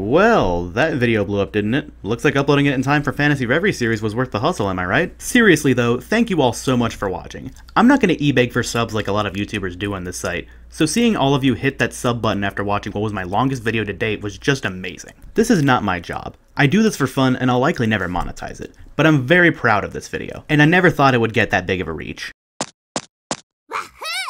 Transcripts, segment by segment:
Well, that video blew up, didn't it? Looks like uploading it in time for Phantasy Reverie Series was worth the hustle, am I right? Seriously though, thank you all so much for watching. I'm not gonna e-beg for subs like a lot of YouTubers do on this site, so seeing all of you hit that sub button after watching what was my longest video to date was just amazing. This is not my job. I do this for fun and I'll likely never monetize it, but I'm very proud of this video, and I never thought it would get that big of a reach.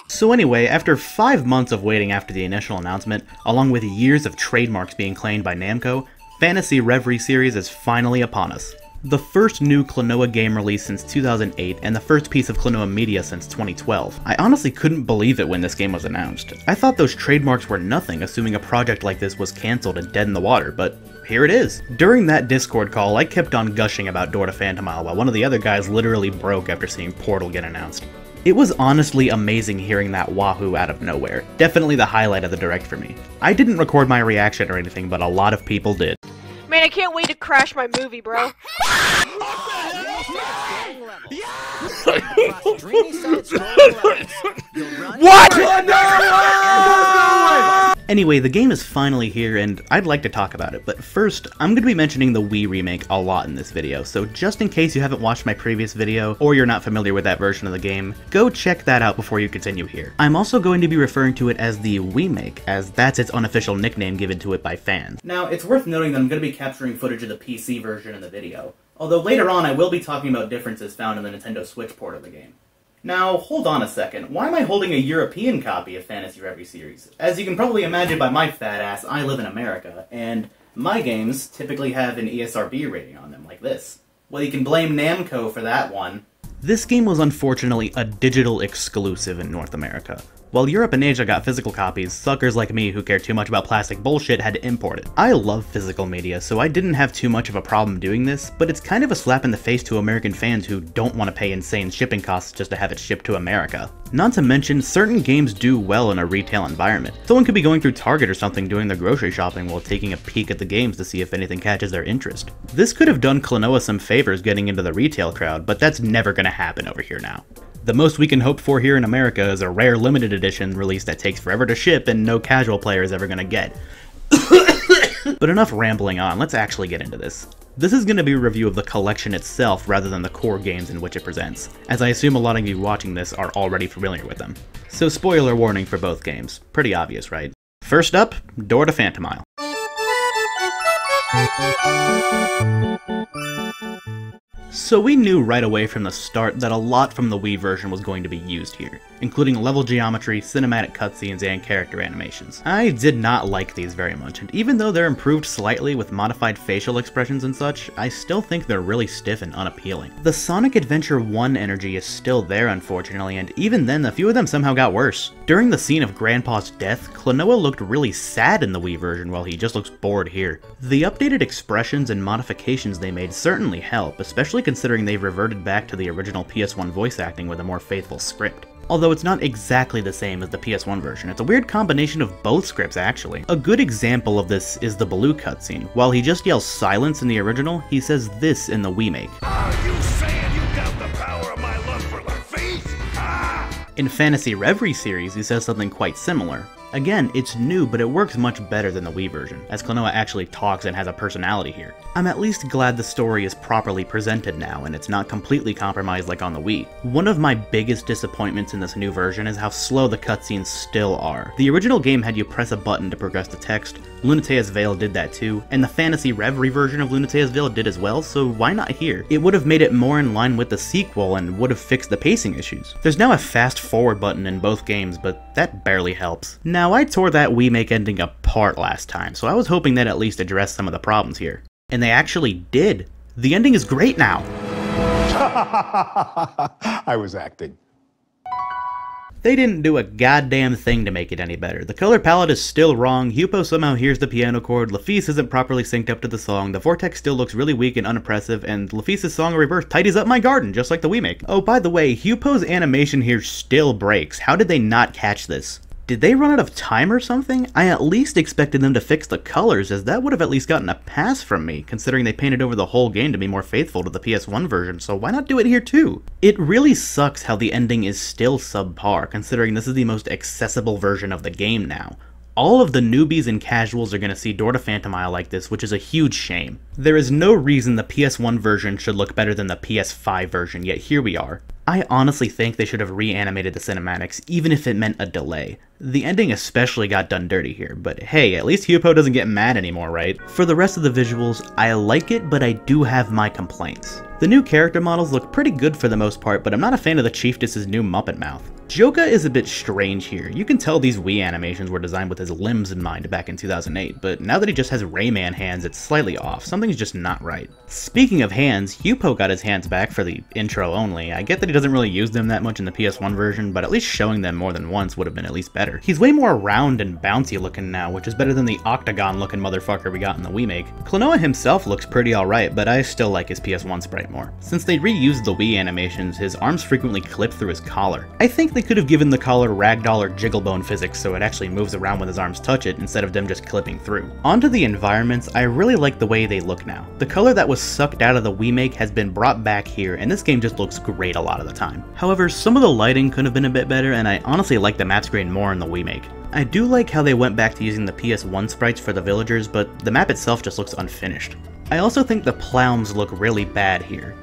So anyway, after 5 months of waiting after the initial announcement, along with years of trademarks being claimed by Namco, Phantasy Reverie Series is finally upon us. The first new Klonoa game release since 2008, and the first piece of Klonoa media since 2012. I honestly couldn't believe it when this game was announced. I thought those trademarks were nothing, assuming a project like this was cancelled and dead in the water, but here it is. During that Discord call, I kept on gushing about Door to Phantomile, while one of the other guys literally broke after seeing Portal get announced. It was honestly amazing hearing that wahoo out of nowhere. Definitely the highlight of the direct for me. I didn't record my reaction or anything, but a lot of people did. Man, I can't wait to crash my movie, bro. What? Anyway, the game is finally here, and I'd like to talk about it, but first, I'm going to be mentioning the Wii remake a lot in this video, so just in case you haven't watched my previous video, or you're not familiar with that version of the game, go check that out before you continue here. I'm also going to be referring to it as the Wiimake, as that's its unofficial nickname given to it by fans. Now, it's worth noting that I'm going to be capturing footage of the PC version in the video, although later on I will be talking about differences found in the Nintendo Switch port of the game. Now, hold on a second, why am I holding a European copy of Phantasy Reverie Series? As you can probably imagine by my fat ass, I live in America, and my games typically have an ESRB rating on them, like this. Well, you can blame Namco for that one. This game was unfortunately a digital exclusive in North America. While Europe and Asia got physical copies, suckers like me who care too much about plastic bullshit had to import it. I love physical media, so I didn't have too much of a problem doing this, but it's kind of a slap in the face to American fans who don't want to pay insane shipping costs just to have it shipped to America. Not to mention, certain games do well in a retail environment. Someone could be going through Target or something doing their grocery shopping while taking a peek at the games to see if anything catches their interest. This could have done Klonoa some favors getting into the retail crowd, but that's never gonna happen over here now. The most we can hope for here in America is a rare limited edition release that takes forever to ship and no casual player is ever gonna get. But enough rambling on, let's actually get into this. This is going to be a review of the collection itself rather than the core games in which it presents, as I assume a lot of you watching this are already familiar with them. So spoiler warning for both games. Pretty obvious, right? First up, Door to Phantomile. So we knew right away from the start that a lot from the Wii version was going to be used here, including level geometry, cinematic cutscenes, and character animations. I did not like these very much, and even though they're improved slightly with modified facial expressions and such, I still think they're really stiff and unappealing. The Sonic Adventure 1 energy is still there unfortunately, and even then a few of them somehow got worse. During the scene of Grandpa's death, Klonoa looked really sad in the Wii version while he just looks bored here. The updated expressions and modifications they made certainly help, especially considering they've reverted back to the original PS1 voice acting with a more faithful script. Although it's not exactly the same as the PS1 version, it's a weird combination of both scripts actually. A good example of this is the Balue cutscene. While he just yells silence in the original, he says this in the Wiimake. Are you saying you doubt the power of my love for Lafitte? Ah! In Phantasy Reverie Series, he says something quite similar. Again, it's new, but it works much better than the Wii version, as Klonoa actually talks and has a personality here. I'm at least glad the story is properly presented now, and it's not completely compromised like on the Wii. One of my biggest disappointments in this new version is how slow the cutscenes still are. The original game had you press a button to progress the text, Lunatea's Veil did that too, and the Phantasy Reverie version of Lunatea's Veil did as well, so why not here? It would have made it more in line with the sequel and would have fixed the pacing issues. There's now a fast forward button in both games, but that barely helps. Now, I tore that Wiimake ending apart last time, so I was hoping that at least addressed some of the problems here. And they actually did. The ending is great now. I was acting. They didn't do a goddamn thing to make it any better. The color palette is still wrong, Hupo somehow hears the piano chord, Lafitte isn't properly synced up to the song, the vortex still looks really weak and unimpressive, and Lafitte's Song of Rebirth tidies up my garden, just like the Wiimake. Oh, by the way, Hupo's animation here still breaks. How did they not catch this? Did they run out of time or something? I at least expected them to fix the colors, as that would have at least gotten a pass from me, considering they painted over the whole game to be more faithful to the PS1 version, so why not do it here too? It really sucks how the ending is still subpar, considering this is the most accessible version of the game now. All of the newbies and casuals are going to see door to Phantomile like this, which is a huge shame. There is no reason the PS1 version should look better than the PS5 version, yet here we are. I honestly think they should have reanimated the cinematics, even if it meant a delay. The ending especially got done dirty here, but hey, at least Jugpot doesn't get mad anymore, right? For the rest of the visuals, I like it, but I do have my complaints. The new character models look pretty good for the most part, but I'm not a fan of the Chiefess's new Muppet mouth. Joka is a bit strange here. You can tell these Wii animations were designed with his limbs in mind back in 2008, but now that he just has Rayman hands, it's slightly off. Something's just not right. Speaking of hands, Jugpot got his hands back for the intro only. I get that he doesn't really use them that much in the PS1 version, but at least showing them more than once would have been at least better. He's way more round and bouncy looking now, which is better than the octagon looking motherfucker we got in the Wii make. Klonoa himself looks pretty alright, but I still like his PS1 sprite more. Since they reused the Wii animations, his arms frequently clip through his collar. I think they could have given the collar ragdoll or jigglebone physics so it actually moves around when his arms touch it instead of them just clipping through. Onto the environments, I really like the way they look now. The color that was sucked out of the Wii make has been brought back here, and this game just looks great a lot of the time. However, some of the lighting could have been a bit better, and I honestly like the map screen more in the Wii make. I do like how they went back to using the PS1 sprites for the villagers, but the map itself just looks unfinished. I also think the ploums look really bad here.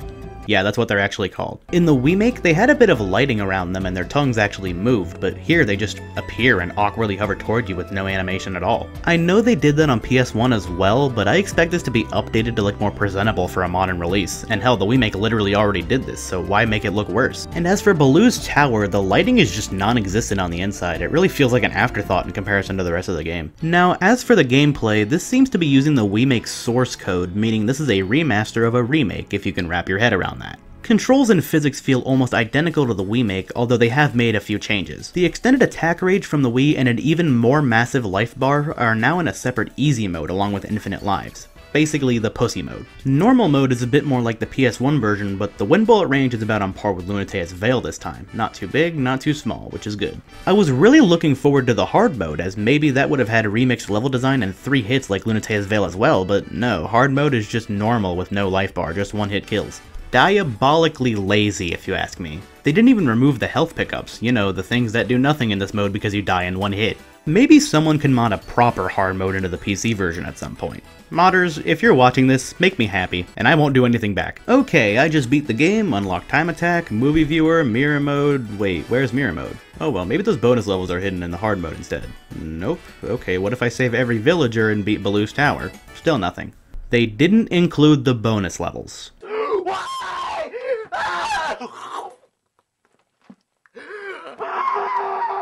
Yeah, that's what they're actually called. In the Wii make, they had a bit of lighting around them and their tongues actually moved, but here they just appear and awkwardly hover toward you with no animation at all. I know they did that on PS1 as well, but I expect this to be updated to look more presentable for a modern release, and hell, the Wii make literally already did this, so why make it look worse? And as for Balue's tower, the lighting is just non-existent on the inside. It really feels like an afterthought in comparison to the rest of the game. Now, as for the gameplay, this seems to be using the Wii make source code, meaning this is a remaster of a remake, if you can wrap your head around that. Controls and physics feel almost identical to the Wii make, although they have made a few changes. The extended attack range from the Wii and an even more massive life bar are now in a separate easy mode along with infinite lives. Basically the pussy mode. Normal mode is a bit more like the PS1 version, but the wind bullet range is about on par with Lunatea's Veil this time. Not too big, not too small, which is good. I was really looking forward to the hard mode, as maybe that would have had a remixed level design and 3 hits like Lunatea's Veil as well, but no, hard mode is just normal with no life bar, just 1-hit kills. Diabolically lazy, if you ask me. They didn't even remove the health pickups, you know, the things that do nothing in this mode because you die in 1 hit. Maybe someone can mod a proper hard mode into the PC version at some point. Modders, if you're watching this, make me happy, and I won't do anything back. Okay, I just beat the game, unlocked time attack, movie viewer, mirror mode. Wait, where's mirror mode? Oh well, maybe those bonus levels are hidden in the hard mode instead. Nope. Okay, what if I save every villager and beat Balue's tower? Still nothing. They didn't include the bonus levels.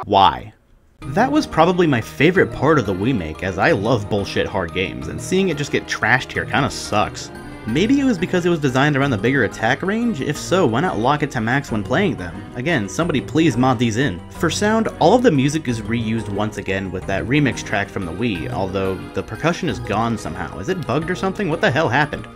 Why? That was probably my favorite part of the Wii make, as I love bullshit hard games, and seeing it just get trashed here kinda sucks. Maybe it was because it was designed around the bigger attack range? If so, why not lock it to max when playing them? Again, somebody please mod these in. For sound, all of the music is reused once again with that remix track from the Wii, although the percussion is gone somehow. Is it bugged or something? What the hell happened?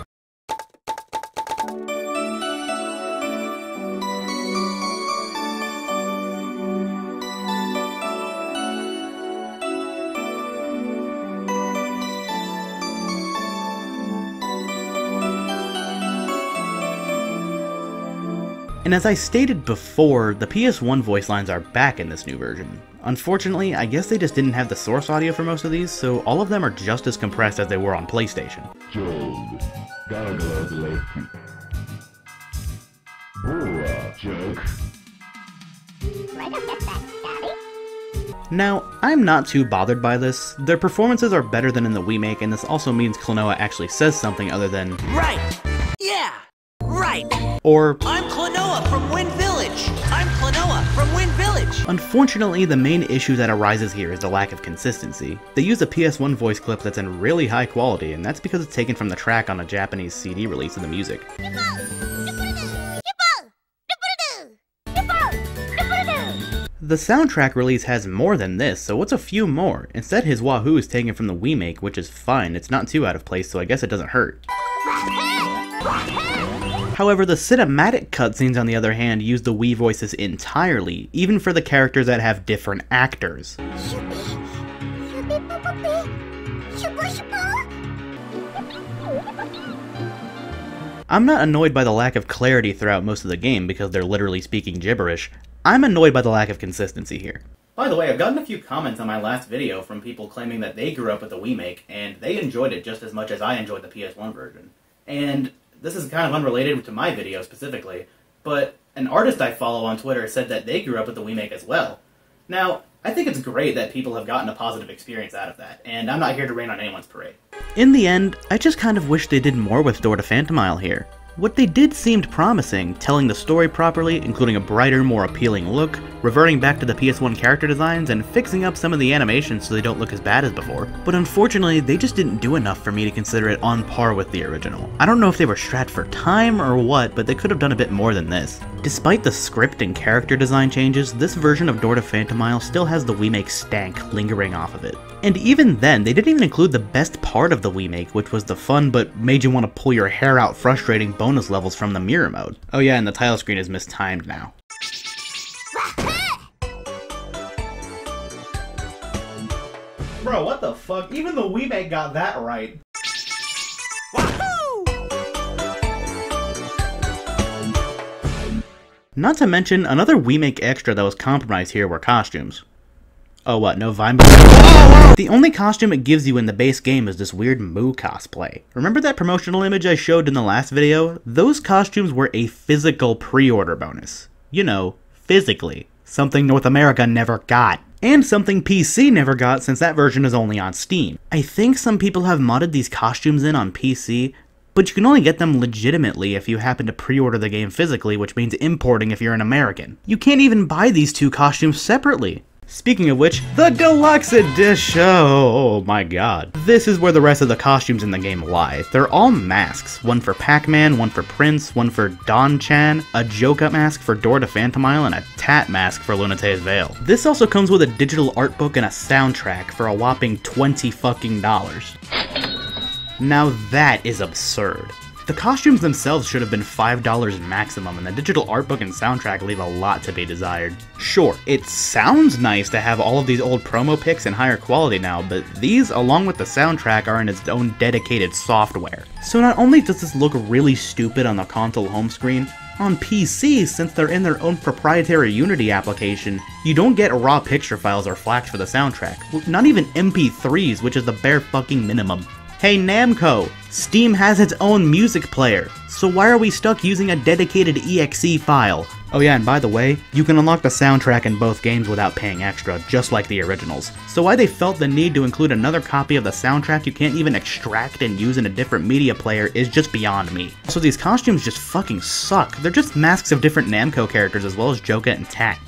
And as I stated before, the PS1 voice lines are back in this new version. Unfortunately, I guess they just didn't have the source audio for most of these, so all of them are just as compressed as they were on PlayStation. Now, I'm not too bothered by this. Their performances are better than in the Wii make, and this also means Klonoa actually says something other than right! Yeah! Right! Or I'm Klonoa from Wind Village! I'm Klonoa from Wind Village! Unfortunately, the main issue that arises here is the lack of consistency. They use a PS1 voice clip that's in really high quality, and that's because it's taken from the track on a Japanese CD release of the music. The soundtrack release has more than this, so what's a few more? Instead, his Wahoo is taken from the Wii make, which is fine. It's not too out of place, so I guess it doesn't hurt. However, the cinematic cutscenes, on the other hand, use the Wii voices entirely, even for the characters that have different actors. I'm not annoyed by the lack of clarity throughout most of the game because they're literally speaking gibberish. I'm annoyed by the lack of consistency here. By the way, I've gotten a few comments on my last video from people claiming that they grew up with the remake, and they enjoyed it just as much as I enjoyed the PS1 version. And this is kind of unrelated to my video specifically, but an artist I follow on Twitter said that they grew up with the remake as well. Now, I think it's great that people have gotten a positive experience out of that, and I'm not here to rain on anyone's parade. In the end, I just kind of wish they did more with Door to Phantomile here. What they did seemed promising, telling the story properly, including a brighter, more appealing look, reverting back to the PS1 character designs, and fixing up some of the animations so they don't look as bad as before. But unfortunately, they just didn't do enough for me to consider it on par with the original. I don't know if they were strapped for time or what, but they could have done a bit more than this. Despite the script and character design changes, this version of Door to Phantomile still has the remake stank lingering off of it. And even then, they didn't even include the best part of the remake, which was the fun but made you want to pull your hair out frustrating bonus levels from the mirror mode. Oh yeah, and the title screen is mistimed now. Bro, what the fuck? Even the remake got that right. Not to mention, another remake extra that was compromised here were costumes. Oh what, no Vine? The only costume it gives you in the base game is this weird Moo cosplay. Remember that promotional image I showed in the last video? Those costumes were a physical pre-order bonus. You know, physically. Something North America never got. And something PC never got since that version is only on Steam. I think some people have modded these costumes in on PC, but you can only get them legitimately if you happen to pre-order the game physically, which means importing if you're an American. You can't even buy these two costumes separately. Speaking of which, the Deluxe Edition! Oh my god. This is where the rest of the costumes in the game lie. They're all masks. One for Pac-Man, one for Prince, one for Don-chan, a Joker mask for Door to Phantomile, and a Tat mask for Lunatea's Veil. This also comes with a digital art book and a soundtrack for a whopping $20 fucking. Now that is absurd. The costumes themselves should have been $5 maximum, and the digital art book and soundtrack leave a lot to be desired. Sure, it sounds nice to have all of these old promo pics in higher quality now, but these, along with the soundtrack, are in its own dedicated software. So not only does this look really stupid on the console home screen, on PC, since they're in their own proprietary Unity application, you don't get raw picture files or FLACs for the soundtrack. Not even MP3s, which is the bare fucking minimum. Hey Namco, Steam has its own music player, so why are we stuck using a dedicated exe file? Oh yeah, and by the way, you can unlock the soundtrack in both games without paying extra, just like the originals. So why they felt the need to include another copy of the soundtrack you can't even extract and use in a different media player is just beyond me. So these costumes just fucking suck. They're just masks of different Namco characters as well as Joker and Tat.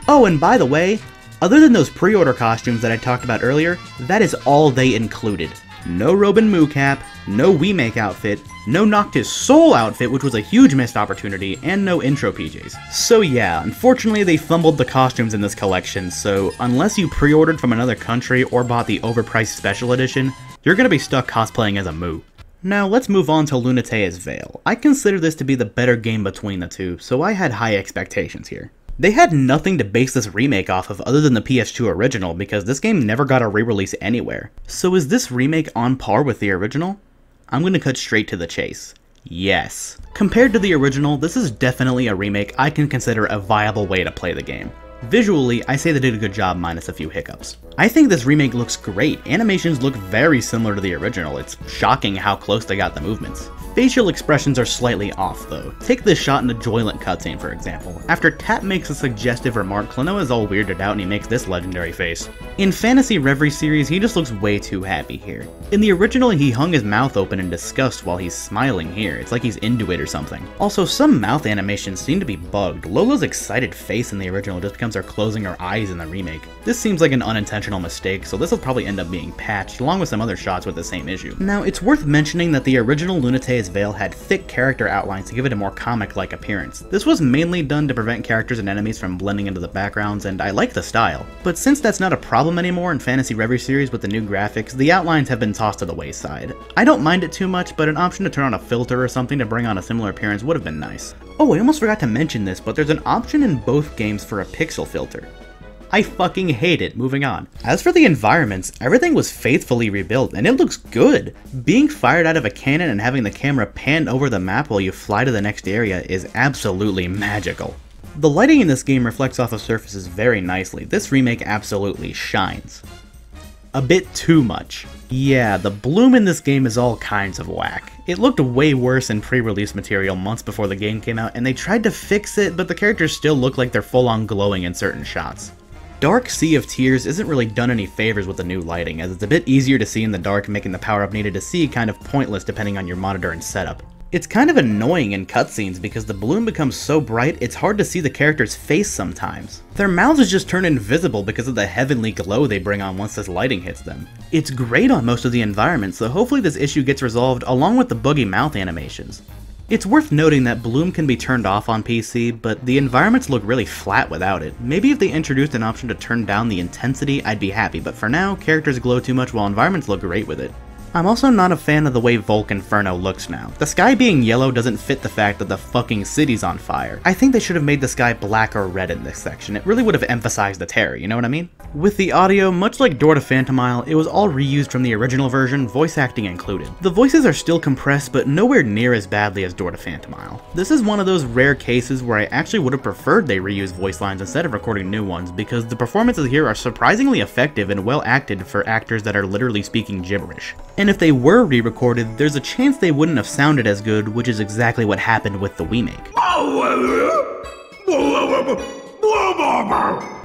Oh, and by the way, other than those pre-order costumes that I talked about earlier, that is all they included. No Robin Moo cap, no remake outfit, no Noctis Soul outfit, which was a huge missed opportunity, and no intro PJs. So yeah, unfortunately they fumbled the costumes in this collection, so unless you pre-ordered from another country or bought the overpriced special edition, you're gonna be stuck cosplaying as a Moo. Now let's move on to Lunatea's Veil. I consider this to be the better game between the two, so I had high expectations here. They had nothing to base this remake off of other than the PS2 original because this game never got a re-release anywhere. So is this remake on par with the original? I'm gonna cut straight to the chase. Yes. Compared to the original, this is definitely a remake I can consider a viable way to play the game. Visually, I say they did a good job minus a few hiccups. I think this remake looks great. Animations look very similar to the original. It's shocking how close they got the movements. Facial expressions are slightly off though. Take this shot in the Joylant cutscene for example. After Tat makes a suggestive remark, Klonoa is all weirded out and he makes this legendary face. In Phantasy Reverie Series, he just looks way too happy here. In the original, he hung his mouth open in disgust while he's smiling here. It's like he's into it or something. Also, some mouth animations seem to be bugged. Lola's excited face in the original just becomes her closing her eyes in the remake. This seems like an unintentional mistake, so this will probably end up being patched along with some other shots with the same issue. Now, it's worth mentioning that the original Lunatea's Veil had thick character outlines to give it a more comic-like appearance. This was mainly done to prevent characters and enemies from blending into the backgrounds, and I like the style. But since that's not a problem anymore in Phantasy Reverie Series with the new graphics, the outlines have been tossed to the wayside. I don't mind it too much, but an option to turn on a filter or something to bring on a similar appearance would have been nice. Oh, I almost forgot to mention this, but there's an option in both games for a pixel filter. I fucking hate it. Moving on. As for the environments, everything was faithfully rebuilt, and it looks good. Being fired out of a cannon and having the camera pan over the map while you fly to the next area is absolutely magical. The lighting in this game reflects off of surfaces very nicely. This remake absolutely shines. A bit too much. Yeah, the bloom in this game is all kinds of whack. It looked way worse in pre-release material months before the game came out, and they tried to fix it, but the characters still look like they're full-on glowing in certain shots. Dark Sea of Tears isn't really done any favors with the new lighting, as it's a bit easier to see in the dark, making the power-up needed to see kind of pointless depending on your monitor and setup. It's kind of annoying in cutscenes because the bloom becomes so bright it's hard to see the character's face sometimes. Their mouths just turn invisible because of the heavenly glow they bring on once this lighting hits them. It's great on most of the environments, so hopefully this issue gets resolved along with the buggy mouth animations. It's worth noting that bloom can be turned off on PC, but the environments look really flat without it. Maybe if they introduced an option to turn down the intensity, I'd be happy, but for now, characters glow too much while environments look great with it. I'm also not a fan of the way Volk Inferno looks now. The sky being yellow doesn't fit the fact that the fucking city's on fire. I think they should have made the sky black or red in this section. It really would have emphasized the terror, you know what I mean? With the audio, much like Door to Phantomile, it was all reused from the original version, voice acting included. The voices are still compressed, but nowhere near as badly as Door to Phantomile. This is one of those rare cases where I actually would have preferred they reuse voice lines instead of recording new ones, because the performances here are surprisingly effective and well acted for actors that are literally speaking gibberish. And if they were re-recorded, there's a chance they wouldn't have sounded as good, which is exactly what happened with the remake.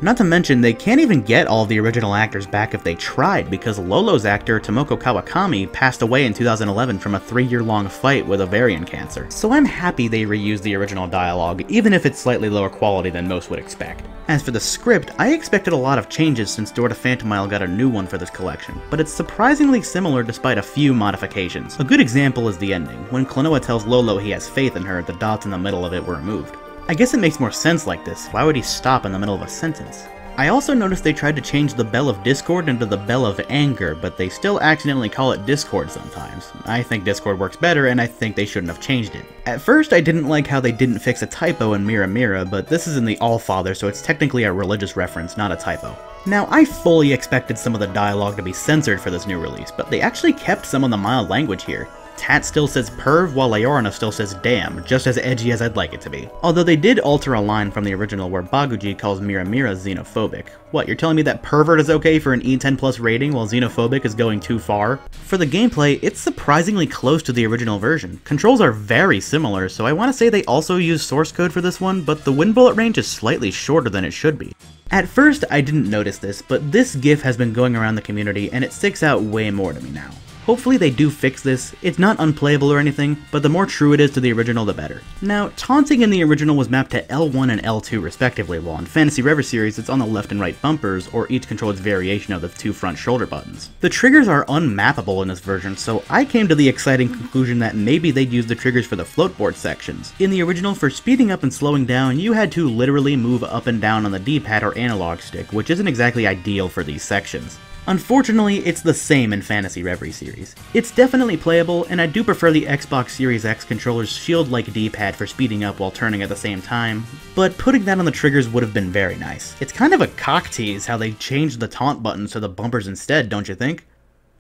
Not to mention, they can't even get all of the original actors back if they tried, because Lolo's actor Tomoko Kawakami passed away in 2011 from a 3-year-long fight with ovarian cancer. So I'm happy they reused the original dialogue, even if it's slightly lower quality than most would expect. As for the script, I expected a lot of changes since Door to Phantomile got a new one for this collection, but it's surprisingly similar despite a few modifications. A good example is the ending. When Klonoa tells Lolo he has faith in her, the dots in the middle of it were removed. I guess it makes more sense like this. Why would he stop in the middle of a sentence? I also noticed they tried to change the Bell of Discord into the Bell of Anger, but they still accidentally call it Discord sometimes. I think Discord works better, and I think they shouldn't have changed it. At first, I didn't like how they didn't fix a typo in Mira Mira, but this is in the Allfather, so it's technically a religious reference, not a typo. Now, I fully expected some of the dialogue to be censored for this new release, but they actually kept some of the mild language here. Tat still says perv, while Leorna still says damn, just as edgy as I'd like it to be. Although they did alter a line from the original where Baguji calls Mira Mira xenophobic. What, you're telling me that pervert is okay for an E10 plus rating while xenophobic is going too far? For the gameplay, it's surprisingly close to the original version. Controls are very similar, so I want to say they also use source code for this one, but the wind bullet range is slightly shorter than it should be. At first, I didn't notice this, but this GIF has been going around the community and it sticks out way more to me now. Hopefully they do fix this. It's not unplayable or anything, but the more true it is to the original, the better. Now, taunting in the original was mapped to L1 and L2 respectively, while in Phantasy Reverie Series it's on the left and right bumpers, or each controls variation of the 2 front shoulder buttons. The triggers are unmappable in this version, so I came to the exciting conclusion that maybe they'd use the triggers for the floatboard sections. In the original, for speeding up and slowing down, you had to literally move up and down on the D-pad or analog stick, which isn't exactly ideal for these sections. Unfortunately, it's the same in Phantasy Reverie Series. It's definitely playable, and I do prefer the Xbox Series X controller's shield-like D-pad for speeding up while turning at the same time, but putting that on the triggers would have been very nice. It's kind of a cock tease how they changed the taunt buttons to the bumpers instead, don't you think?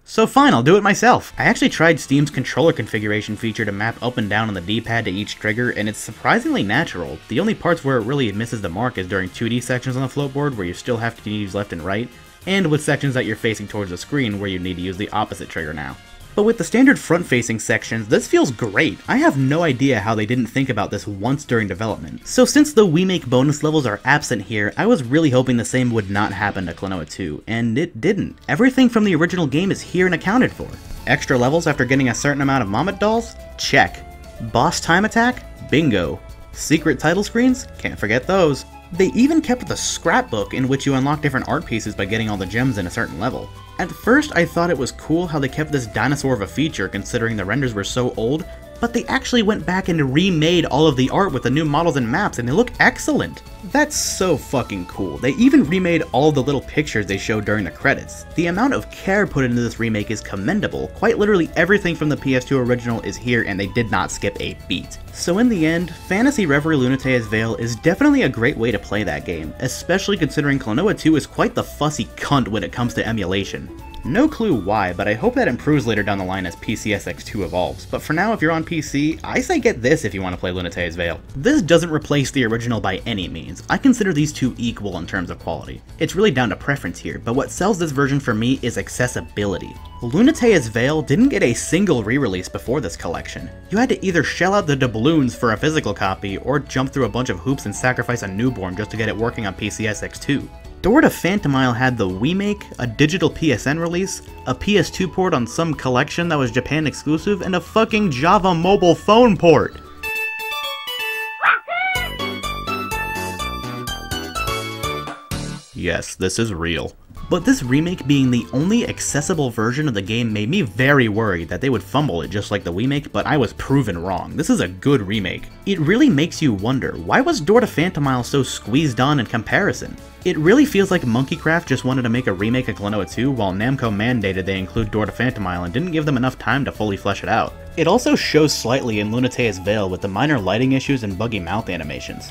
So fine, I'll do it myself. I actually tried Steam's controller configuration feature to map up and down on the D-pad to each trigger, and it's surprisingly natural. The only parts where it really misses the mark is during 2D sections on the floatboard where you still have to use left and right, and with sections that you're facing towards the screen where you need to use the opposite trigger now. But with the standard front-facing sections, this feels great. I have no idea how they didn't think about this once during development. So since the remake bonus levels are absent here, I was really hoping the same would not happen to Klonoa 2, and it didn't. Everything from the original game is here and accounted for. Extra levels after getting a certain amount of Mamet dolls? Check. Boss time attack? Bingo. Secret title screens? Can't forget those. They even kept the scrapbook in which you unlock different art pieces by getting all the gems in a certain level. At first I thought it was cool how they kept this dinosaur of a feature considering the renders were so old, but they actually went back and remade all of the art with the new models and maps and they look excellent. That's so fucking cool. They even remade all of the little pictures they showed during the credits. The amount of care put into this remake is commendable. Quite literally everything from the PS2 original is here and they did not skip a beat. So in the end, Phantasy Reverie Lunatea's Veil is definitely a great way to play that game, especially considering Klonoa 2 is quite the fussy cunt when it comes to emulation. No clue why, but I hope that improves later down the line as PCSX2 evolves. But for now, if you're on PC, I say get this if you want to play Lunatea's Veil. This doesn't replace the original by any means. I consider these two equal in terms of quality. It's really down to preference here, but what sells this version for me is accessibility. Lunatea's Veil didn't get a single re-release before this collection. You had to either shell out the doubloons for a physical copy, or jump through a bunch of hoops and sacrifice a newborn just to get it working on PCSX2. Door to Phantomile had the remake, a digital PSN release, a PS2 port on some collection that was Japan exclusive, and a fucking Java mobile phone port! Yes, this is real. But this remake being the only accessible version of the game made me very worried that they would fumble it just like the remake, but I was proven wrong. This is a good remake. It really makes you wonder, why was Door to Phantomile so squeezed on in comparison? It really feels like Monkeycraft just wanted to make a remake of Klonoa 2 while Namco mandated they include Door to Phantomile and didn't give them enough time to fully flesh it out. It also shows slightly in Lunatea's Veil with the minor lighting issues and buggy mouth animations.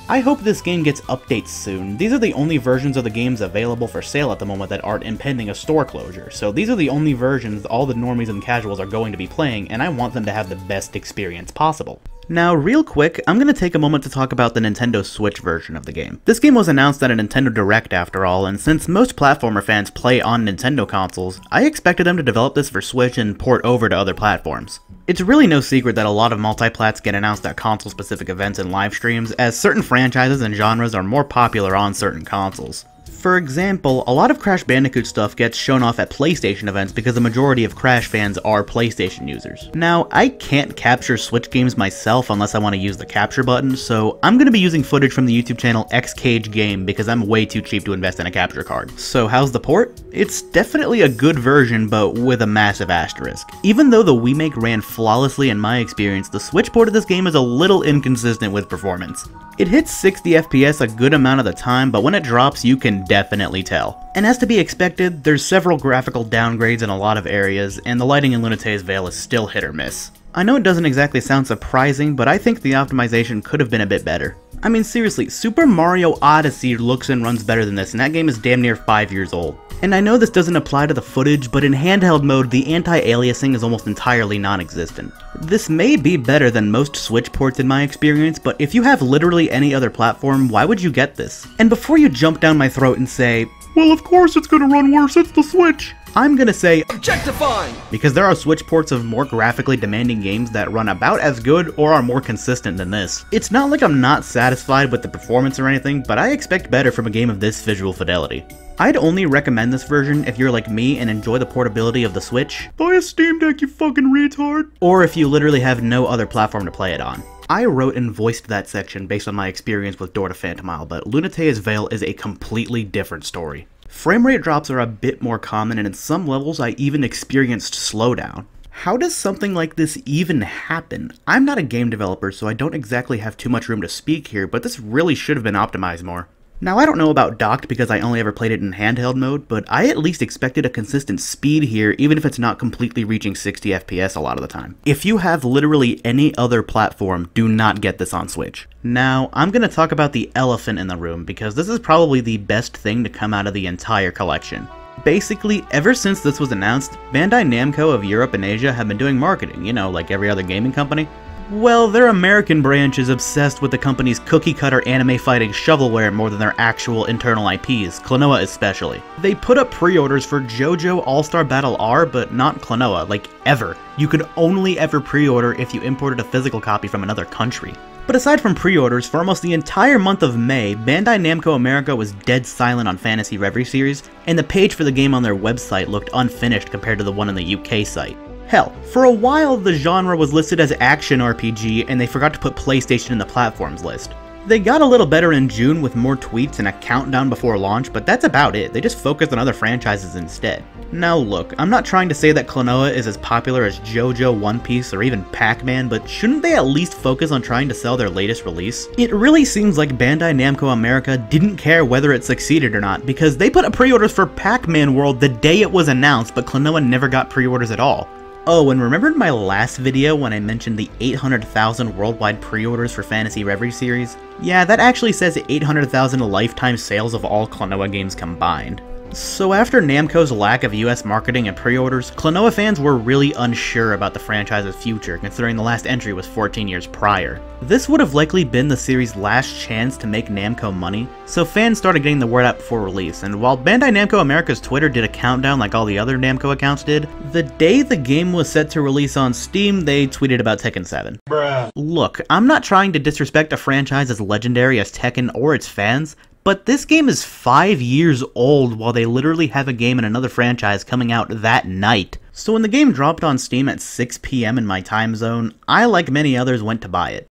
I hope this game gets updates soon. These are the only versions of the games available for sale at the moment that aren't impending a store closure, so these are the only versions all the normies and casuals are going to be playing, and I want them to have the best experience possible. Now, real quick, I'm going to take a moment to talk about the Nintendo Switch version of the game. This game was announced at a Nintendo Direct after all, and since most platformer fans play on Nintendo consoles, I expected them to develop this for Switch and port over to other platforms. It's really no secret that a lot of multiplats get announced at console-specific events and live streams, as certain franchises and genres are more popular on certain consoles. For example, a lot of Crash Bandicoot stuff gets shown off at PlayStation events because the majority of Crash fans are PlayStation users. Now, I can't capture Switch games myself unless I want to use the capture button, so I'm going to be using footage from the YouTube channel Xcage Game because I'm way too cheap to invest in a capture card. So how's the port? It's definitely a good version, but with a massive asterisk. Even though the remake ran flawlessly in my experience, the Switch port of this game is a little inconsistent with performance. It hits 60 FPS a good amount of the time, but when it drops, you can definitely tell. And as to be expected, there's several graphical downgrades in a lot of areas, and the lighting in Lunatea's Veil is still hit or miss. I know it doesn't exactly sound surprising, but I think the optimization could have been a bit better. I mean seriously, Super Mario Odyssey looks and runs better than this, and that game is damn near 5 years old. And I know this doesn't apply to the footage, but in handheld mode, the anti-aliasing is almost entirely non-existent. This may be better than most Switch ports in my experience, but if you have literally any other platform, why would you get this? And before you jump down my throat and say, well of course it's gonna run worse, it's the Switch, I'm gonna say objectifying! Because there are Switch ports of more graphically demanding games that run about as good or are more consistent than this. It's not like I'm not satisfied with the performance or anything, but I expect better from a game of this visual fidelity. I'd only recommend this version if you're like me and enjoy the portability of the Switch. Buy a Steam Deck, you fucking retard! Or if you literally have no other platform to play it on. I wrote and voiced that section based on my experience with Door to Phantomile, but Lunatea's Veil is a completely different story. Framerate drops are a bit more common, and in some levels I even experienced slowdown. How does something like this even happen? I'm not a game developer, so I don't exactly have too much room to speak here, but this really should have been optimized more. Now, I don't know about docked because I only ever played it in handheld mode, but I at least expected a consistent speed here, even if it's not completely reaching 60 FPS a lot of the time. If you have literally any other platform, do not get this on Switch. Now, I'm going to talk about the elephant in the room, because this is probably the best thing to come out of the entire collection. Basically, ever since this was announced, Bandai Namco of Europe and Asia have been doing marketing, you know, like every other gaming company. Well, their American branch is obsessed with the company's cookie-cutter anime-fighting shovelware more than their actual internal IPs, Klonoa especially. They put up pre-orders for JoJo All-Star Battle R, but not Klonoa, like ever. You could only ever pre-order if you imported a physical copy from another country. But aside from pre-orders, for almost the entire month of May, Bandai Namco America was dead silent on Phantasy Reverie Series, and the page for the game on their website looked unfinished compared to the one on the UK site. Hell, for a while the genre was listed as action RPG and they forgot to put PlayStation in the platforms list. They got a little better in June with more tweets and a countdown before launch, but that's about it. They just focused on other franchises instead. Now look, I'm not trying to say that Klonoa is as popular as JoJo, One Piece, or even Pac-Man, but shouldn't they at least focus on trying to sell their latest release? It really seems like Bandai Namco America didn't care whether it succeeded or not, because they put up pre-orders for Pac-Man World the day it was announced, but Klonoa never got pre-orders at all. Oh, and remember in my last video when I mentioned the 800,000 worldwide pre-orders for Phantasy Reverie Series? Yeah, that actually says 800,000 lifetime sales of all Klonoa games combined. So after Namco's lack of US marketing and pre-orders, Klonoa fans were really unsure about the franchise's future, considering the last entry was 14 years prior. This would have likely been the series' last chance to make Namco money, so fans started getting the word out before release, and while Bandai Namco America's Twitter did a countdown like all the other Namco accounts did, the day the game was set to release on Steam, they tweeted about Tekken 7. Bruh. Look, I'm not trying to disrespect a franchise as legendary as Tekken or its fans, but this game is 5 years old while they literally have a game in another franchise coming out that night. So when the game dropped on Steam at 6 PM in my time zone, I, like many others, went to buy it.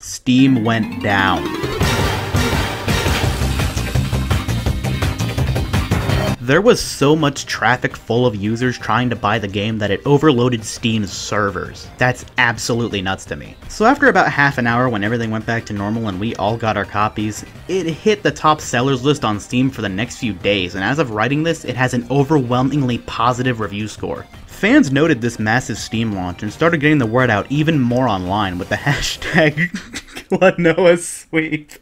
Steam went down. There was so much traffic full of users trying to buy the game that it overloaded Steam's servers. That's absolutely nuts to me. So after about half an hour when everything went back to normal and we all got our copies, it hit the top sellers list on Steam for the next few days, and as of writing this, it has an overwhelmingly positive review score. Fans noted this massive Steam launch and started getting the word out even more online with the hashtag Klonoa sweep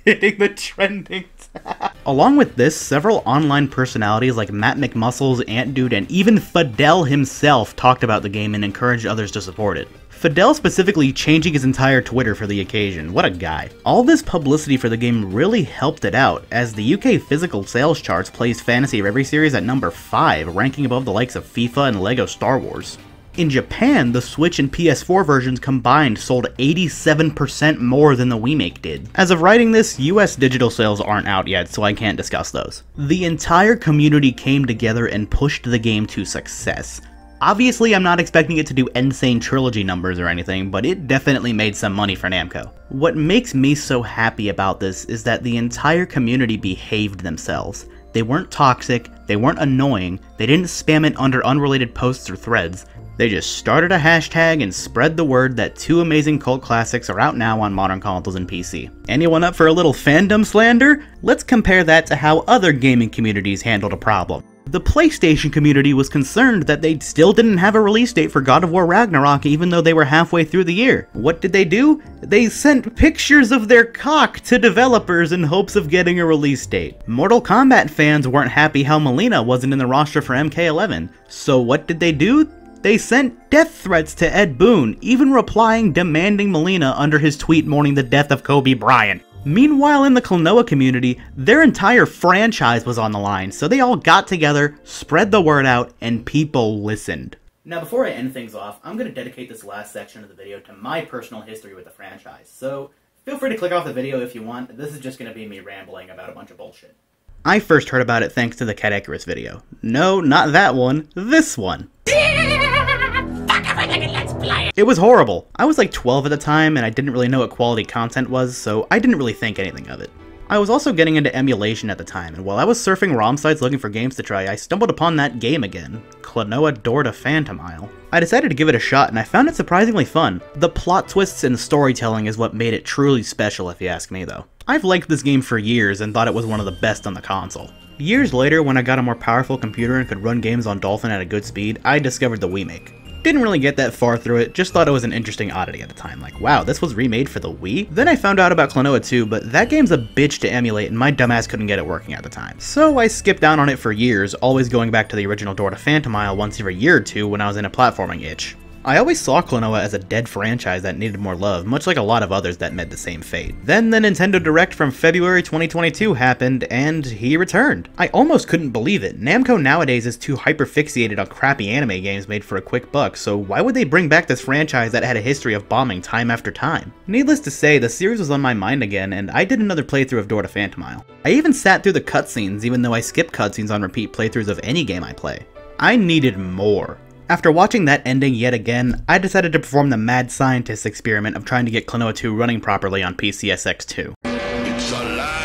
hitting the trending tab. Along with this, several online personalities like Matt McMuscles, Ant Dude, and even Fidel himself talked about the game and encouraged others to support it. Fidel specifically changing his entire Twitter for the occasion. What a guy. All this publicity for the game really helped it out, as the UK physical sales charts placed Phantasy Reverie Series at number 5, ranking above the likes of FIFA and LEGO Star Wars. In Japan, the Switch and PS4 versions combined sold 87% more than the remake did. As of writing this, US digital sales aren't out yet, so I can't discuss those. The entire community came together and pushed the game to success. Obviously, I'm not expecting it to do insane trilogy numbers or anything, but it definitely made some money for Namco. What makes me so happy about this is that the entire community behaved themselves. They weren't toxic, they weren't annoying, they didn't spam it under unrelated posts or threads. They just started a hashtag and spread the word that 2 amazing cult classics are out now on modern consoles and PC. Anyone up for a little fandom slander? Let's compare that to how other gaming communities handled a problem. The PlayStation community was concerned that they still didn't have a release date for God of War Ragnarok even though they were halfway through the year. What did they do? They sent pictures of their cock to developers in hopes of getting a release date. Mortal Kombat fans weren't happy how Mileena wasn't in the roster for MK11. So what did they do? They sent death threats to Ed Boon, even replying demanding Mileena under his tweet mourning the death of Kobe Bryant. Meanwhile, in the Klonoa community, their entire franchise was on the line, so they all got together, spread the word out, and people listened. Now before I end things off, I'm going to dedicate this last section of the video to my personal history with the franchise, so feel free to click off the video if you want. This is just going to be me rambling about a bunch of bullshit. I first heard about it thanks to the Cat Icarus video. No, not that one, this one. It was horrible. I was like 12 at the time and I didn't really know what quality content was, so I didn't really think anything of it. I was also getting into emulation at the time, and while I was surfing ROM sites looking for games to try, I stumbled upon that game again, Klonoa Door to Phantomile. I decided to give it a shot and I found it surprisingly fun. The plot twists and storytelling is what made it truly special if you ask me though. I've liked this game for years and thought it was one of the best on the console. Years later, when I got a more powerful computer and could run games on Dolphin at a good speed, I discovered the remake. Didn't really get that far through it, just thought it was an interesting oddity at the time, like wow, this was remade for the Wii? Then I found out about Klonoa 2, but that game's a bitch to emulate and my dumbass couldn't get it working at the time. So I skipped down on it for years, always going back to the original Door to Phantomile once every year or two when I was in a platforming itch. I always saw Klonoa as a dead franchise that needed more love, much like a lot of others that met the same fate. Then the Nintendo Direct from February 2022 happened, and he returned. I almost couldn't believe it. Namco nowadays is too hyper-fixated on crappy anime games made for a quick buck, so why would they bring back this franchise that had a history of bombing time after time? Needless to say, the series was on my mind again, and I did another playthrough of Door to Phantomile. I even sat through the cutscenes, even though I skip cutscenes on repeat playthroughs of any game I play. I needed more. After watching that ending yet again, I decided to perform the mad scientist experiment of trying to get Klonoa 2 running properly on PCSX2. It's alive!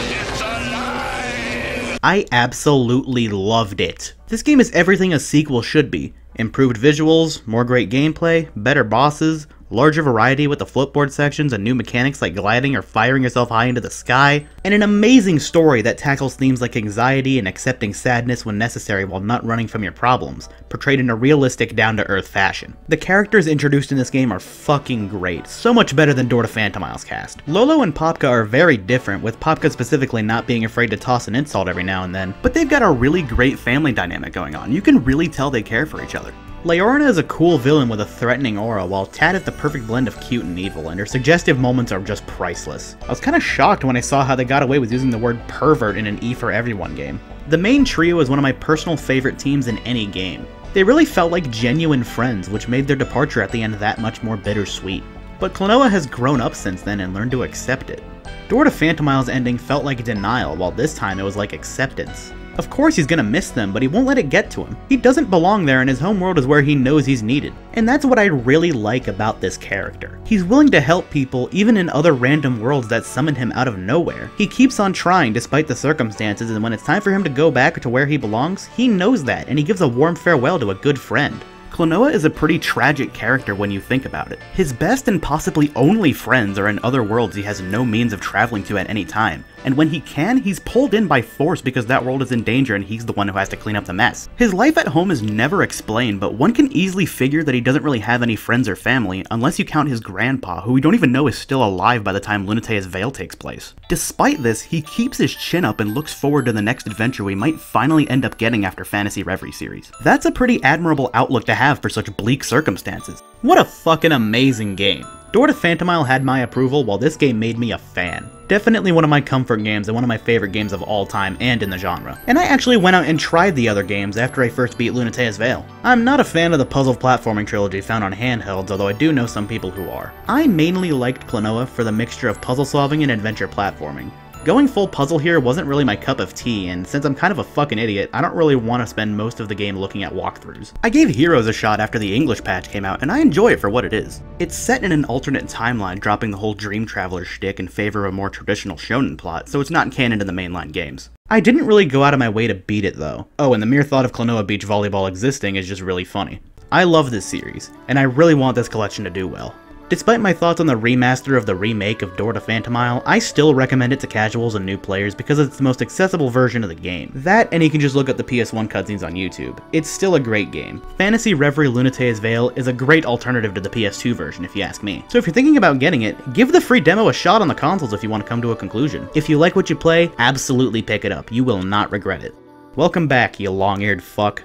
It's alive! I absolutely loved it. This game is everything a sequel should be. Improved visuals, more great gameplay, better bosses, larger variety with the floatboard sections and new mechanics like gliding or firing yourself high into the sky, and an amazing story that tackles themes like anxiety and accepting sadness when necessary while not running from your problems, portrayed in a realistic, down-to-earth fashion. The characters introduced in this game are fucking great, so much better than Door to Phantomile's cast. Lolo and Popka are very different, with Popka specifically not being afraid to toss an insult every now and then, but they've got a really great family dynamic going on. You can really tell they care for each other. Leorna is a cool villain with a threatening aura, while Tad is the perfect blend of cute and evil, and her suggestive moments are just priceless. I was kinda shocked when I saw how they got away with using the word pervert in an E for Everyone game. The main trio is one of my personal favorite teams in any game. They really felt like genuine friends, which made their departure at the end that much more bittersweet. But Klonoa has grown up since then and learned to accept it. Door to Phantomile's ending felt like denial, while this time it was like acceptance. Of course he's gonna miss them, but he won't let it get to him. He doesn't belong there, and his homeworld is where he knows he's needed. And that's what I really like about this character. He's willing to help people even in other random worlds that summon him out of nowhere. He keeps on trying despite the circumstances, and when it's time for him to go back to where he belongs, he knows that, and he gives a warm farewell to a good friend. Klonoa is a pretty tragic character when you think about it. His best and possibly only friends are in other worlds he has no means of traveling to at any time, and when he can, he's pulled in by force because that world is in danger and he's the one who has to clean up the mess. His life at home is never explained, but one can easily figure that he doesn't really have any friends or family, unless you count his grandpa, who we don't even know is still alive by the time Lunatea's Veil takes place. Despite this, he keeps his chin up and looks forward to the next adventure we might finally end up getting after Phantasy Reverie Series. That's a pretty admirable outlook to have for such bleak circumstances. What a fucking amazing game. Door to Phantomile had my approval, while this game made me a fan. Definitely one of my comfort games and one of my favorite games of all time and in the genre. And I actually went out and tried the other games after I first beat Lunatea's Veil. I'm not a fan of the puzzle platforming trilogy found on handhelds, although I do know some people who are. I mainly liked Klonoa for the mixture of puzzle solving and adventure platforming. Going full puzzle here wasn't really my cup of tea, and since I'm kind of a fucking idiot, I don't really want to spend most of the game looking at walkthroughs. I gave Heroes a shot after the English patch came out, and I enjoy it for what it is. It's set in an alternate timeline, dropping the whole Dream Traveler shtick in favor of a more traditional shonen plot, so it's not canon to the mainline games. I didn't really go out of my way to beat it though. Oh, and the mere thought of Klonoa Beach Volleyball existing is just really funny. I love this series, and I really want this collection to do well. Despite my thoughts on the remaster of the remake of Door to Phantomile, I still recommend it to casuals and new players because it's the most accessible version of the game. That, and you can just look up the PS1 cutscenes on YouTube. It's still a great game. Phantasy Reverie Lunatea's Veil is a great alternative to the PS2 version if you ask me. So if you're thinking about getting it, give the free demo a shot on the consoles if you want to come to a conclusion. If you like what you play, absolutely pick it up. You will not regret it. Welcome back, you long-eared fuck.